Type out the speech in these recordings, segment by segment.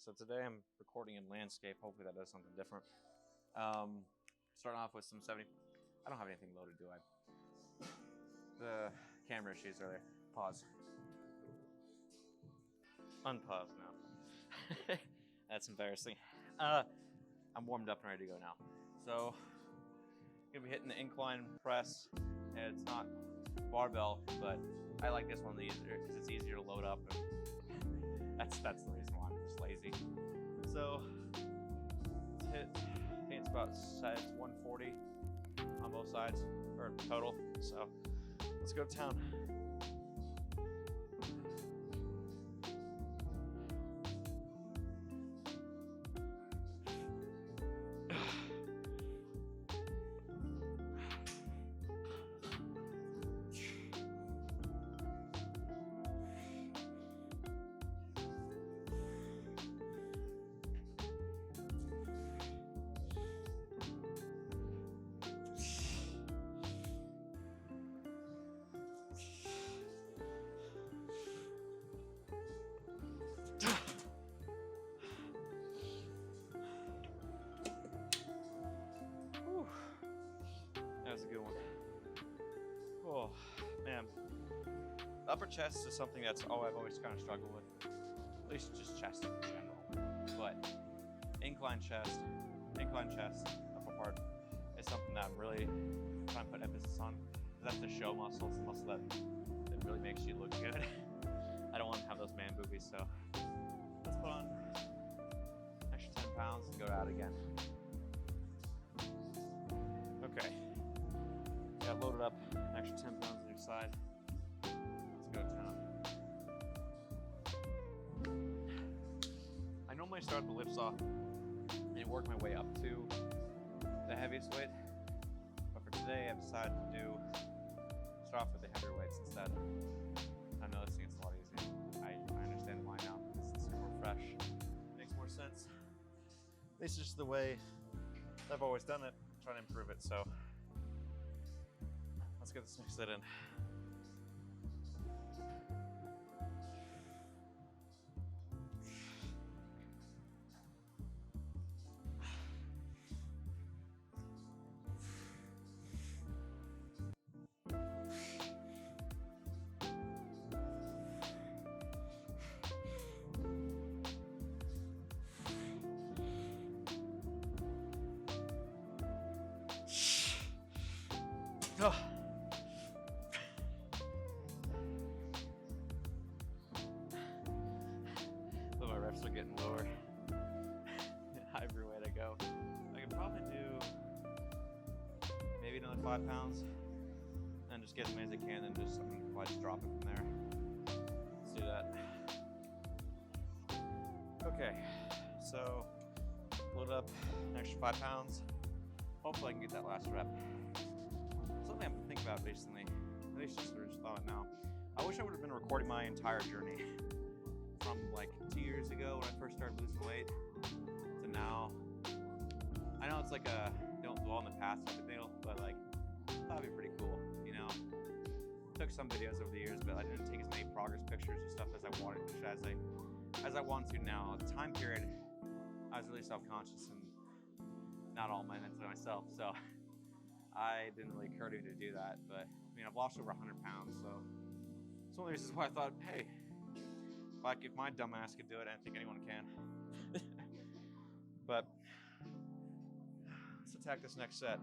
So today I'm recording in landscape. Hopefully that does something different. Starting off with some 70. I don't have anything loaded, do I? The camera issues are there. Pause. Unpause now. That's embarrassing. I'm warmed up and ready to go now. So, gonna be hitting the incline press. And it's not barbell, but I like this one easier because it's easier to load up. And that's the reason why I'm just lazy. So, let's hit. I think it's about size 140 on both sides, or total. So, let's go to town. That was a good one. Oh, man. The upper chest is something that's I've always kind of struggled with. At least just chest in general. But incline chest, upper part is something that I'm really trying to put emphasis on. That's the show muscle. It's the muscle that really makes you look good. I don't want to have those man boobies, so let's put on an extra 10 pounds and go out again. Okay. Got loaded up, an extra 10 pounds on your side. Let's go to town. I normally start the lifts off and work my way up to the heaviest weight, but for today I've decided to start off with the heavier weights instead. I'm noticing it's a lot easier. I understand why now. It's super fresh. Makes more sense. This is just the way I've always done it. I'm trying to improve it, so let's get this next set in. Oh. But my reps are getting lower. Every way to go. I could probably do maybe another 5 pounds and just get as many as I can, and just just drop it from there. Let's do that. Okay, so load up an extra 5 pounds. Hopefully I can get that last rep. Something I've been thinking about recently, at least just thought it now. I wish I would have been recording my entire journey from like 2 years ago when I first started losing weight to now. I know it's like a don't dwell on the past type of deal, but like that'd be pretty cool, you know. Took some videos over the years, but I didn't take as many progress pictures and stuff as I wanted as I want to now. At the time period, I was really self-conscious and not all my meant to myself, so I didn't really occur to me to do that. But I mean, I've lost over 100 pounds, so it's one of the reasons why I thought, hey, if my dumb ass could do it, I don't think anyone can. But let's attack this next set.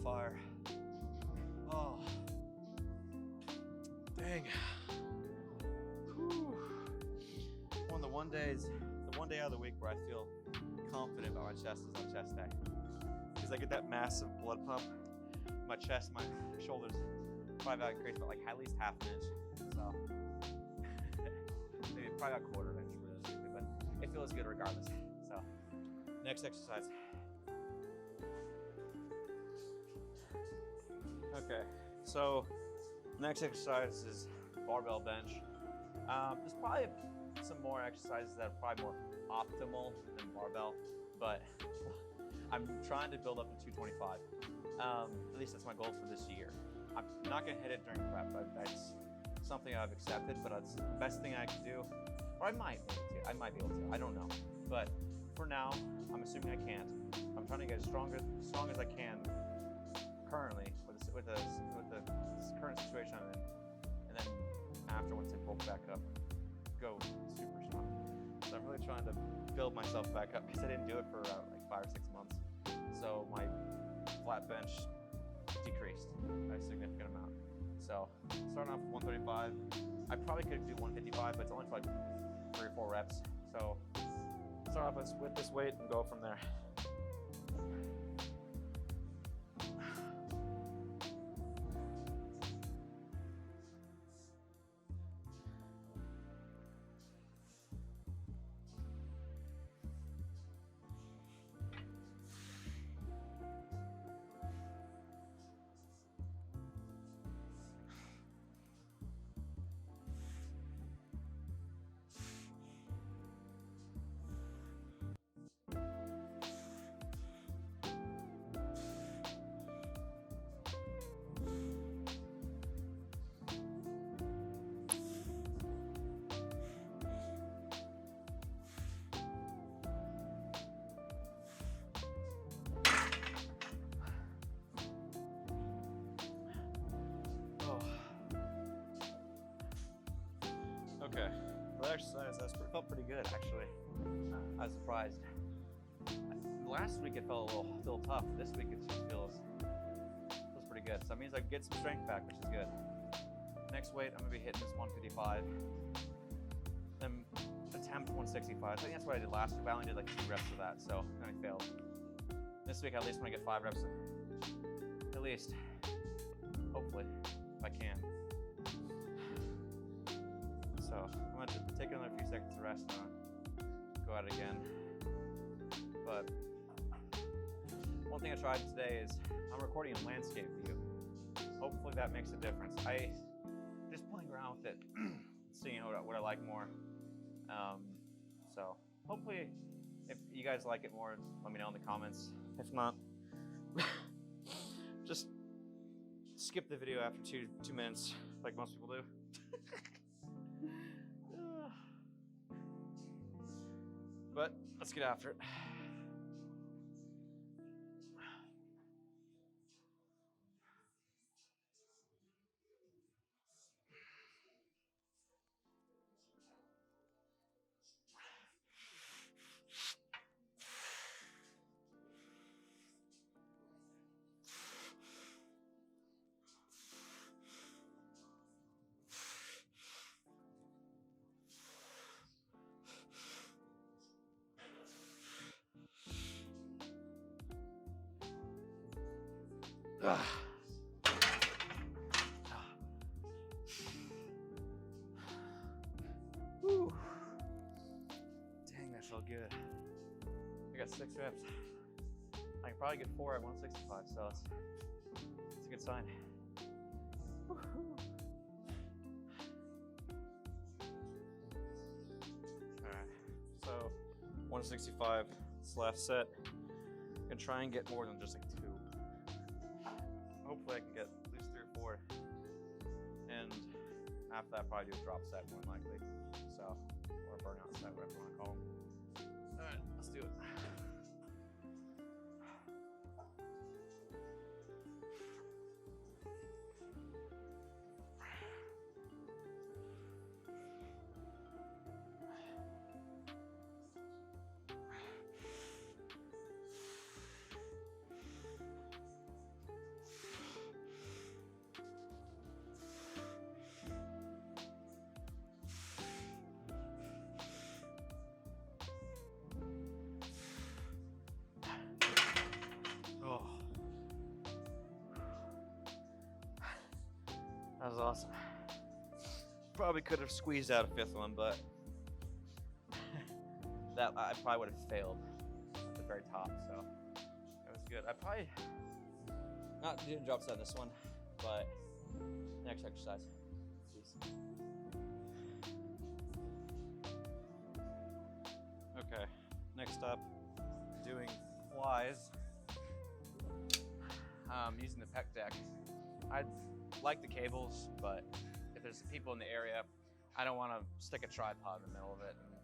fire. Oh. Dang. Whew. The one day out of the week where I feel confident about my chest is on chest day. Because I get that massive blood pump. My chest, my shoulders probably increased by like at least half an inch. So maybe probably about a quarter of an inch realistically, but it feels good regardless. So next exercise. Okay, so next exercise is barbell bench. There's probably some more exercises that are probably more optimal than barbell, but I'm trying to build up to 225. At least that's my goal for this year. I'm not gonna hit it during prep, but that's something I've accepted, but it's the best thing I can do. Or I might be able to, I don't know. But for now, I'm assuming I can't. I'm trying to get as strong as I can currently with the current situation I'm in. And then after, once I bulk back up, go super strong. So I'm really trying to build myself back up because I didn't do it for like 5 or 6 months. So my flat bench decreased by a significant amount. So starting off with 135, I probably could do 155, but it's only for like 3 or 4 reps. So start off with this weight and go from there. Okay, for the exercise, felt pretty good actually. I was surprised. Last week it felt a little tough. This week it just feels pretty good. So that means I can get some strength back, which is good. Next weight, I'm gonna be hitting this 155. Then attempt 165. I think that's what I did last week. I only did like 2 reps of that, so I only failed. This week, at least when I get 5 reps, at least, hopefully, if I can. So I'm gonna take another few seconds to rest and go at it again. But one thing I tried today is I'm recording in landscape view. Hopefully that makes a difference. I just playing around with it, seeing what I like more. So hopefully, if you guys like it more, let me know in the comments. If not, just skip the video after two minutes, like most people do. But let's get after it. Whew. Dang, that felt good. I got 6 reps. I can probably get 4 at 165, so it's a good sign. Alright, so 165, this last set. I'm gonna try and get more than just like 2. Hopefully I can get at least 3 or 4. And after that, probably do a drop set more than likely. So, or a burnout set, whatever you want to call them. Alright, let's do it. That was awesome. Probably could have squeezed out a fifth one, but that I probably would have failed at the very top. So that was good. I probably not didn't drop set this one, but next exercise. Jeez. Okay, next up, doing flies. Using the pec deck. I like the cables, but if there's people in the area, I don't want to stick a tripod in the middle of it and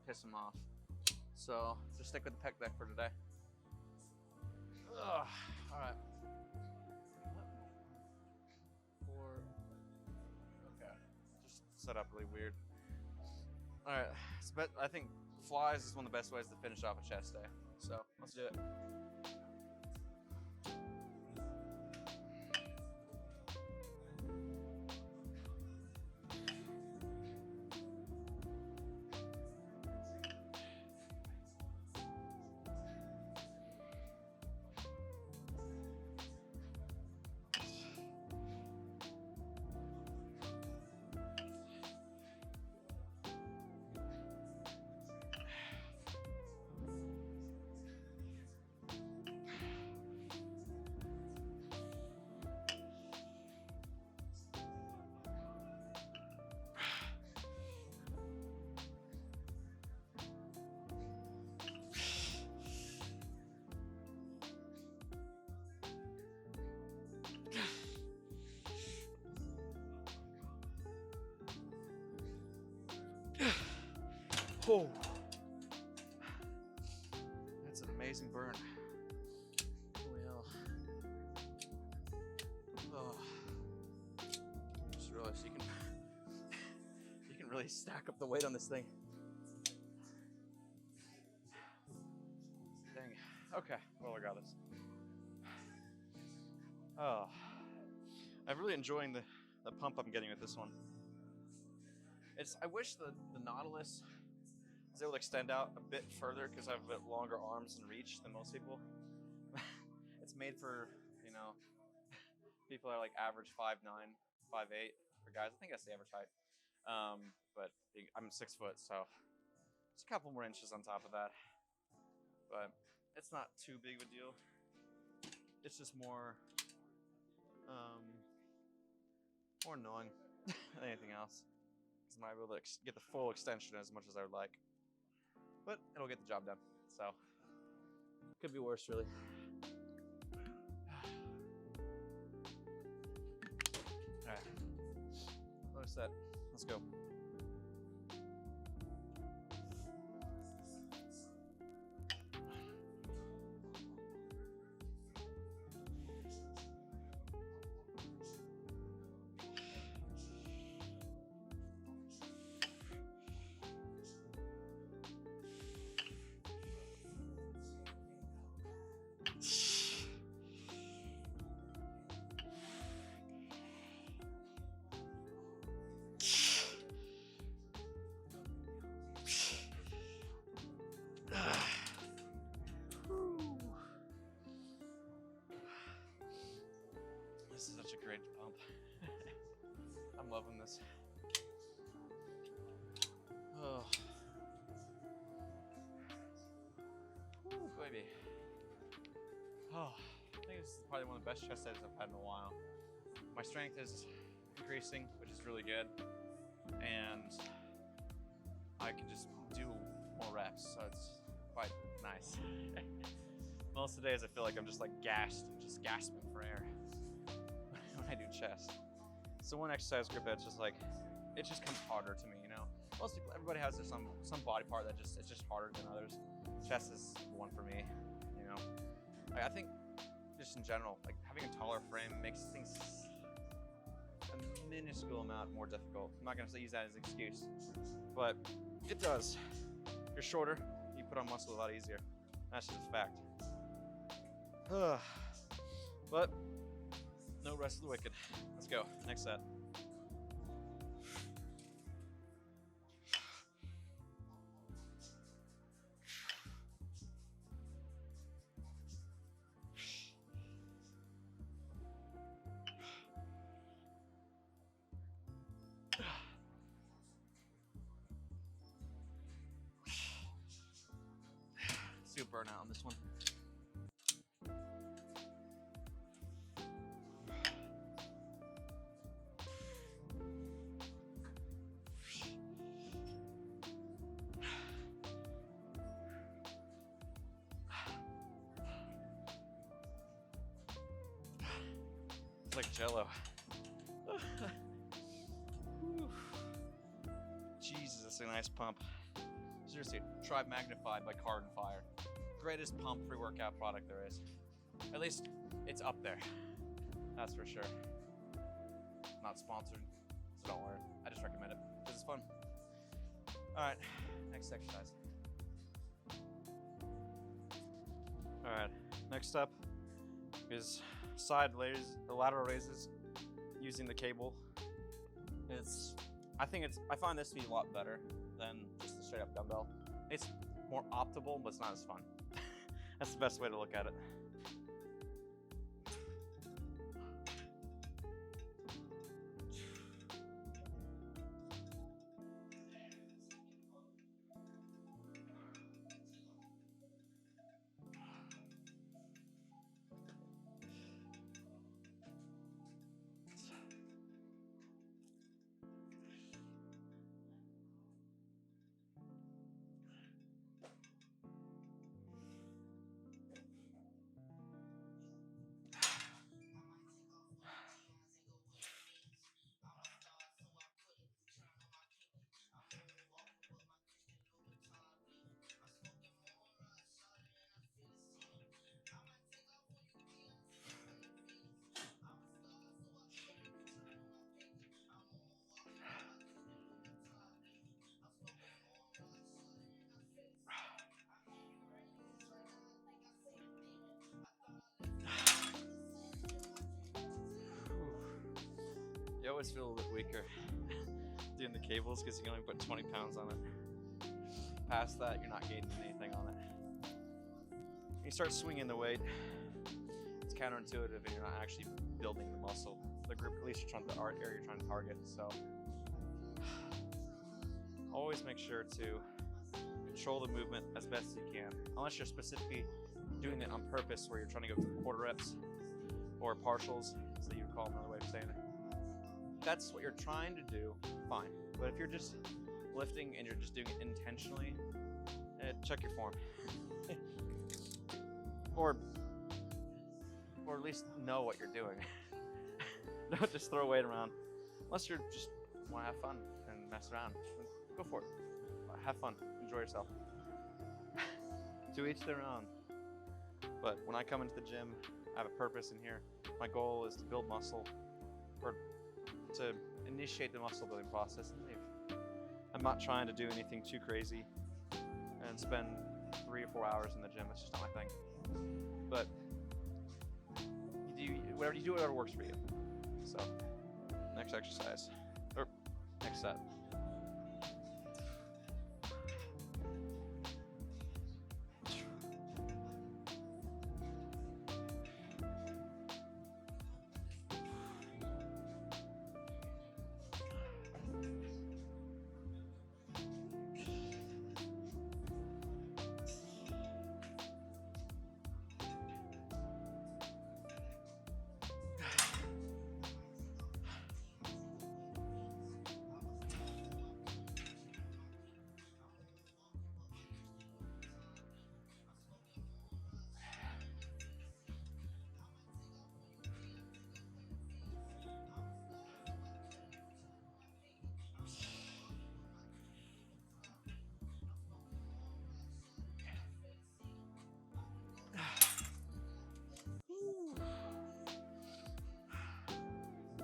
piss them off. So just stick with the pec deck for today. Ugh, all right. Okay, just set up really weird. All right, but I think flies is one of the best ways to finish off a chest day. So let's do it. Oh, that's an amazing burn. Holy hell. Oh, just realized you can really stack up the weight on this thing. Dang. Okay, well, regardless. Oh, I'm really enjoying the pump I'm getting with this one. I wish the Nautilus is able to extend out a bit further because I have a bit longer arms and reach than most people. It's made for, people that are like average 5'9", 5'8" for guys. I think that's the average height. But I'm 6 foot, so just a couple more inches on top of that. But it's not too big of a deal. It's just more annoying than anything else. I'm not able to get the full extension as much as I would like. But it'll get the job done. So, could be worse, really. All right, another set. Let's go. This is such a great pump. I'm loving this. Oh. Ooh, baby. Oh, I think this is probably one of the best chest days I've had in a while. My strength is increasing, which is really good. And I can just do more reps, so it's quite nice. Most of the days I feel like I'm just like gassed and just gasping for air when I do chest. So one exercise group that's just like, it just comes harder to me, Most people, everybody has some body part that it's just harder than others. Chest is the one for me, I think just in general, like having a taller frame makes things a minuscule amount more difficult. I'm not gonna use that as an excuse, but it does. If you're shorter, you put on muscle a lot easier. That's just a fact. But no rest of the wicked. Let's go. Next set. burnout on this one. It's like Jello. Jesus, that's a nice pump. Seriously, try Magnified by Carbon Fire. Greatest pump pre-workout product there is. At least it's up there. That's for sure. Not sponsored, so don't worry. I just recommend it because it's fun. All right, next exercise. All right, next up is side raises, or lateral raises using the cable. I find this to be a lot better than just a straight up dumbbell. It's more optimal, but it's not as fun. That's the best way to look at it. You always feel a little bit weaker doing the cables because you can only put 20 pounds on it. Past that, you're not gaining anything on it. You start swinging the weight, it's counterintuitive and you're not actually building the muscle, the group, at least you're trying to, area you're trying to target. So always make sure to control the movement as best as you can, unless you're specifically doing it on purpose where you're trying to go for quarter reps or partials, so you would call another way of saying it. That's what you're trying to do, fine. But if you're just lifting and you're just doing it intentionally, check your form. or at least know what you're doing. Don't just throw weight around. Unless you're just want to have fun and mess around. Go for it. Have fun. Enjoy yourself. To each their own. But when I come into the gym, I have a purpose in here. My goal is to build muscle, or to initiate the muscle building process and leave. I'm not trying to do anything too crazy and spend 3 or 4 hours in the gym. It's just not my thing. But whatever you do, whatever works for you. So, next exercise, or next set.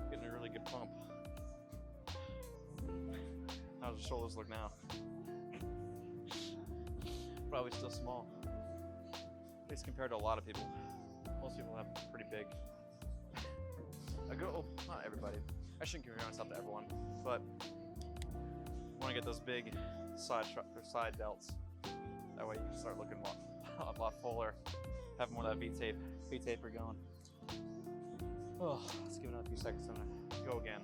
Getting a really good pump. How's the shoulders look now? Probably still small. At least compared to a lot of people. Most people have pretty big. Well, not everybody. I shouldn't compare myself to everyone, but I want to get those big side delts. That way you can start looking a lot fuller, have more of that V taper going. Oh, let's give it another few seconds and go again.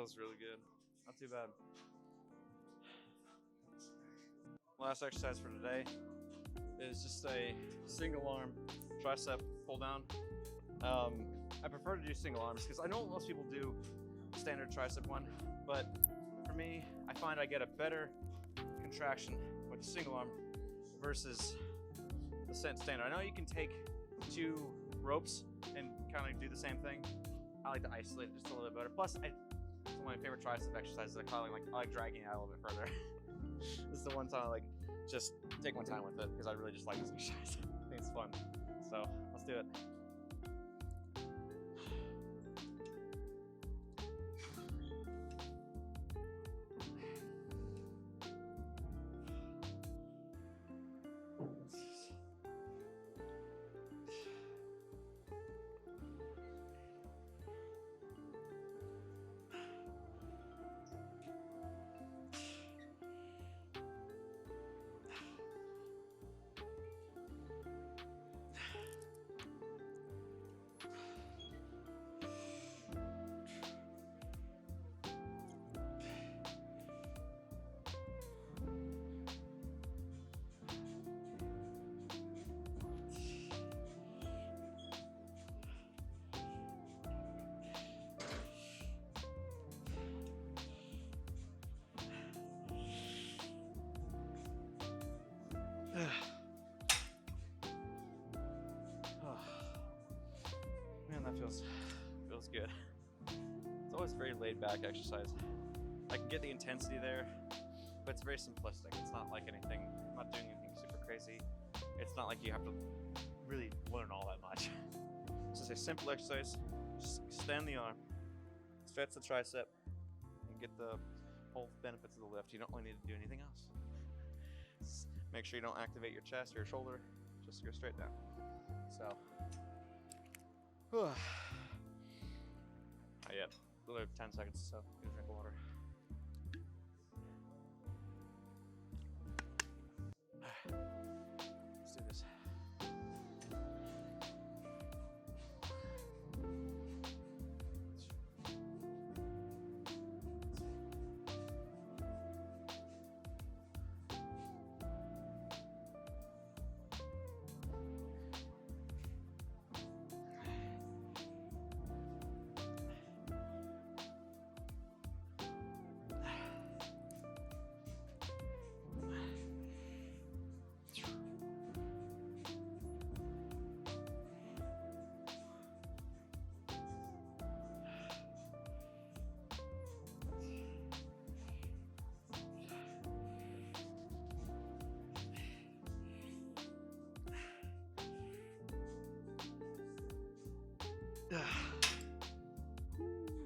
feels really good. Not too bad. Last exercise for today is just a single arm tricep pull down. I prefer to do single arms because I know most people do standard tricep one, but for me, I find I get a better contraction with a single arm versus the standard. I know you can take 2 ropes and kind of do the same thing. I like to isolate it just a little bit better. Plus, it's one of my favorite tricep exercises. I like dragging it out a little bit further. This is the one time I like just take my time with it because I really just like this exercise. I think it's fun. So let's do it. Man, that feels good. It's always very laid back exercise. I can get the intensity there, but it's very simplistic. It's not like anything, I'm not doing anything super crazy. It's not like you have to really learn all that much. It's just a simple exercise. Just extend the arm, stretch the tricep, and get the whole benefits of the lift. You don't really need to do anything else. Just make sure you don't activate your chest or your shoulder, just go straight down. So, yeah, literally 10 seconds, so get a drink of water. Let's do this.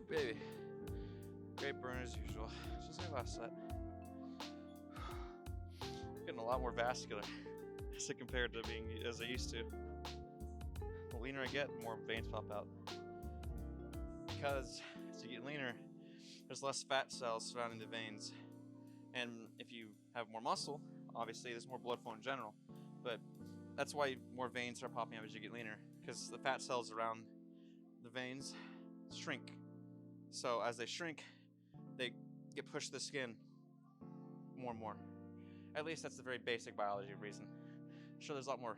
Baby, great burn as usual. Just like last set. Getting a lot more vascular as compared to being as I used to. The leaner I get, the more veins pop out. Because as you get leaner, there's less fat cells surrounding the veins. And if you have more muscle, obviously there's more blood flow in general. But that's why more veins start popping up as you get leaner, because the fat cells around the veins shrink. So as they shrink, they get pushed to the skin more and more. At least that's the very basic biology reason. I'm sure there's a lot more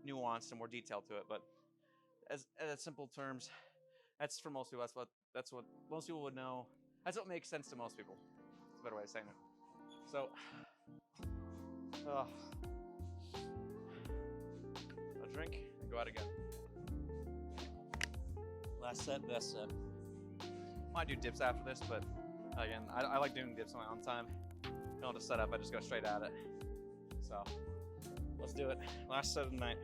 nuance and more detail to it, but as simple terms, that's for most people. That's what most people would know. That's what makes sense to most people. That's a better way of saying it. So, a drink and go out again. Last set, best set. Might do dips after this, but again, I like doing dips on my own time. Don't have to set up, I just go straight at it. So, let's do it. Last set of the night.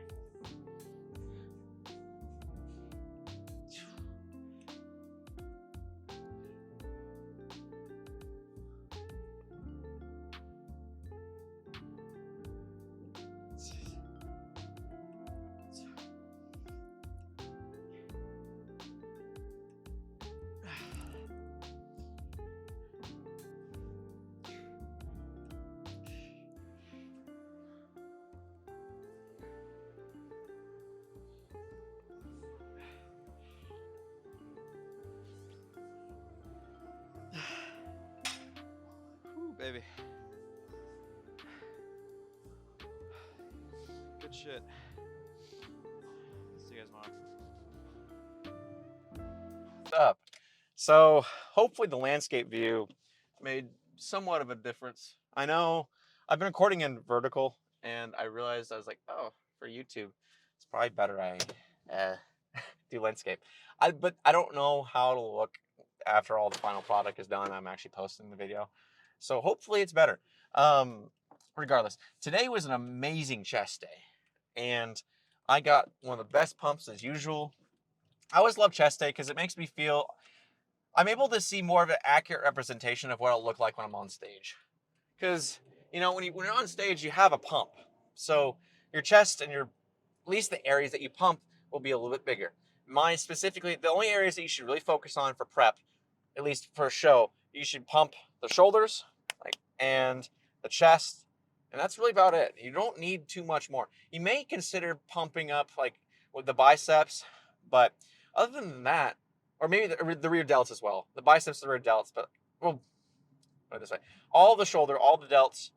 baby. Good shit. See you guys tomorrow. What's up? So hopefully the landscape view made somewhat of a difference. I know I've been recording in vertical, and I realized I was like, oh, for YouTube, it's probably better I do landscape. But I don't know how it'll look after all the final product is done. I'm actually posting the video, so hopefully it's better. Regardless, today was an amazing chest day, and I got one of the best pumps as usual. I always love chest day because it makes me feel I'm able to see more of an accurate representation of what it'll look like when I'm on stage. Because, you know, when you're on stage, you have a pump. So your chest and at least the areas that you pump will be a little bit bigger. Mine specifically, the only areas that you should really focus on for prep, at least for a show, you should pump the shoulders, and the chest, and that's really about it. You don't need too much more. You may consider pumping up with the biceps, but other than that, or maybe the rear delts as well. The biceps, the rear delts, but well, put it this way: all the shoulder, all the delts,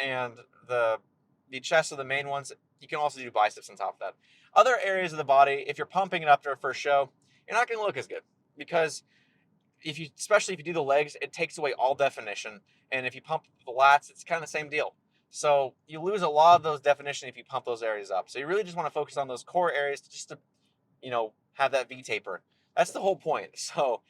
and the chest are the main ones. You can also do biceps on top of that. Other areas of the body, if you're pumping it up to a first show, you're not going to look as good because especially if you do the legs, it takes away all definition. And if you pump the lats, it's kind of the same deal. So you lose a lot of those definition if you pump those areas up. So you really just want to focus on those core areas just to, have that V taper. That's the whole point. So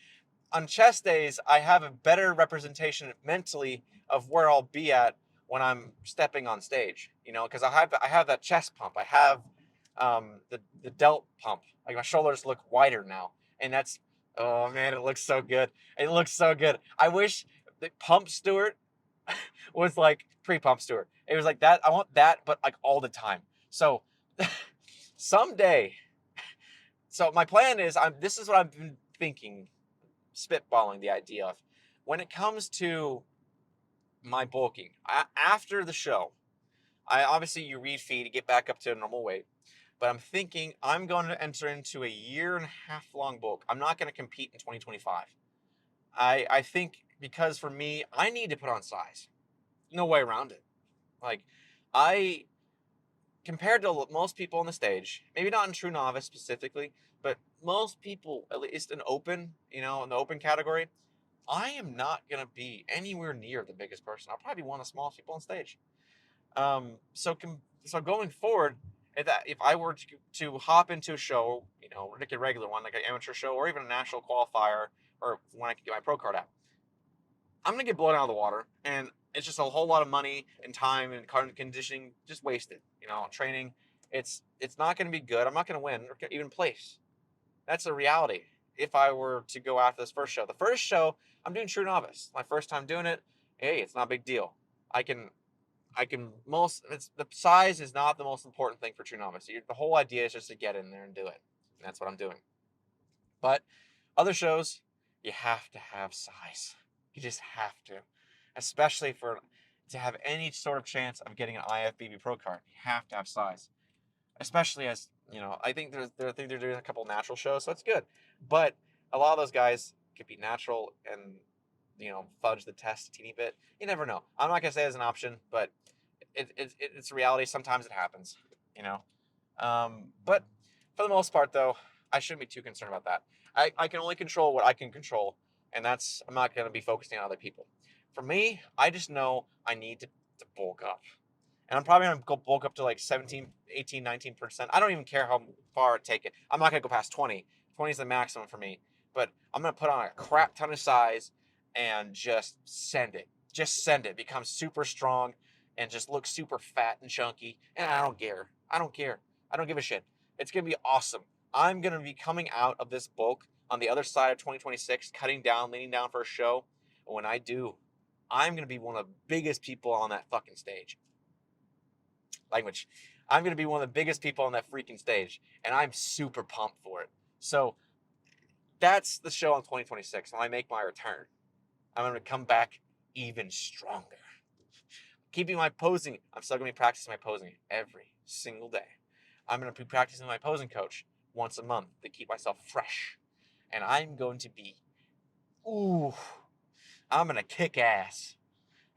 on chest days, I have a better representation mentally of where I'll be at when I'm stepping on stage, because I have that chest pump. I have the delt pump. Like my shoulders look wider now. And that's, oh man, it looks so good. It looks so good. I wish the pump Stewart was like pre-pump Stewart. It was like that. I want that, but like all the time. So someday, so my plan is, this is what I've been thinking, spitballing the idea of. When it comes to my bulking, after the show, obviously you refeed to get back up to a normal weight. But I'm thinking I'm going to enter into a 1.5 year long bulk. I'm not going to compete in 2025. I think because for me, I need to put on size. No way around it. Like, compared to most people on the stage, maybe not in true novice specifically, but most people, at least in open, in the open category, I am not going to be anywhere near the biggest person. I'll probably be one of the smallest people on stage. So going forward, if I were to hop into a show, like a regular one, like an amateur show, or even a national qualifier, or when I can get my pro card out, I'm gonna get blown out of the water, and it's just a whole lot of money and time and conditioning just wasted. Training, it's not gonna be good. I'm not gonna win or even place. That's a reality. If I were to go after the first show, I'm doing true novice. My first time doing it. Hey, it's not a big deal. The size is not the most important thing for true novice. The whole idea is just to get in there and do it. And that's what I'm doing. But other shows, you have to have size. You just have to. Especially to have any sort of chance of getting an IFBB Pro card. You have to have size. Especially as, I think they're doing a couple natural shows, so it's good. But a lot of those guys could be natural and, fudge the test a teeny bit. You never know. I'm not going to say it's an option, but it's a reality. Sometimes it happens, But for the most part, though, I shouldn't be too concerned about that. I can only control what I can control, and I'm not going to be focusing on other people. For me, I just know I need to bulk up. And I'm probably going to bulk up to like 17, 18, 19%. I don't even care how far I take it. I'm not going to go past 20. 20 is the maximum for me. But I'm going to put on a crap ton of size and just send it. Just send it. Become super strong and just look super fat and chunky. And I don't care. I don't give a shit. It's going to be awesome. I'm going to be coming out of this bulk on the other side of 2026, cutting down, leaning down for a show. And when I do, I'm going to be one of the biggest people on that fucking stage. Language. I'm going to be one of the biggest people on that freaking stage, and I'm super pumped for it. So that's the show on 2026. When I make my return, I'm going to come back even stronger. Keeping my posing, I'm still going to be practicing my posing every single day. I'm going to be practicing my posing coach once a month to keep myself fresh. And I'm going to be, I'm going to kick ass.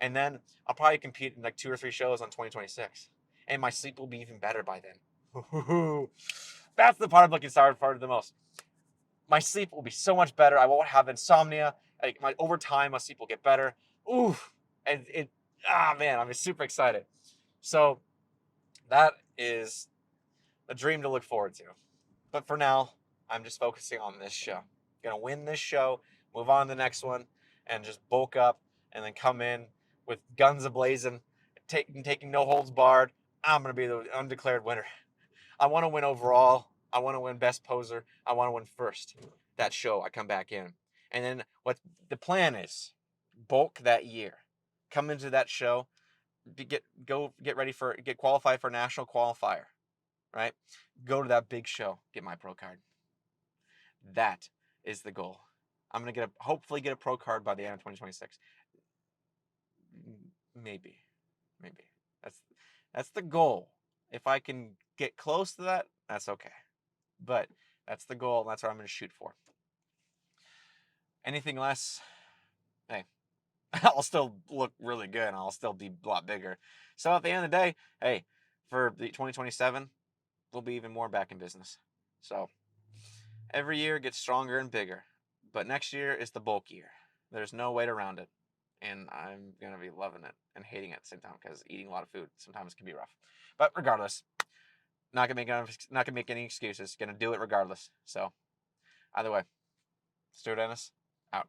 And then I'll probably compete in like 2 or 3 shows on 2026. And my sleep will be even better by then. That's the part I'm looking forward for the most. My sleep will be so much better. I won't have insomnia. Like over time, my sleep will get better. Ooh, and man, I'm super excited. So that is a dream to look forward to. But for now, I'm just focusing on this show. Gonna win this show, move on to the next one, and just bulk up, and then come in with guns a-blazing, taking no holds barred. I'm gonna be the undeclared winner. I want to win overall. I want to win best poser. I want to win first. That show, I come back in. And then what the plan is, bulk that year. Come into that show, get qualified for a national qualifier, right? Go to that big show, get my pro card. That is the goal. I'm going to hopefully get a pro card by the end of 2026. Maybe. That's the goal. If I can get close to that, that's okay. But that's the goal, and that's what I'm going to shoot for. Anything less, hey, I'll still look really good, and I'll still be a lot bigger. So at the end of the day, hey, for the 2027, we'll be even more back in business. So every year gets stronger and bigger, but next year is the bulk year. There's no way around it, and I'm going to be loving it and hating it at the same time, because eating a lot of food sometimes can be rough. But regardless, not gonna make any excuses. Gonna do it regardless. So either way, Stuart Ennis, out.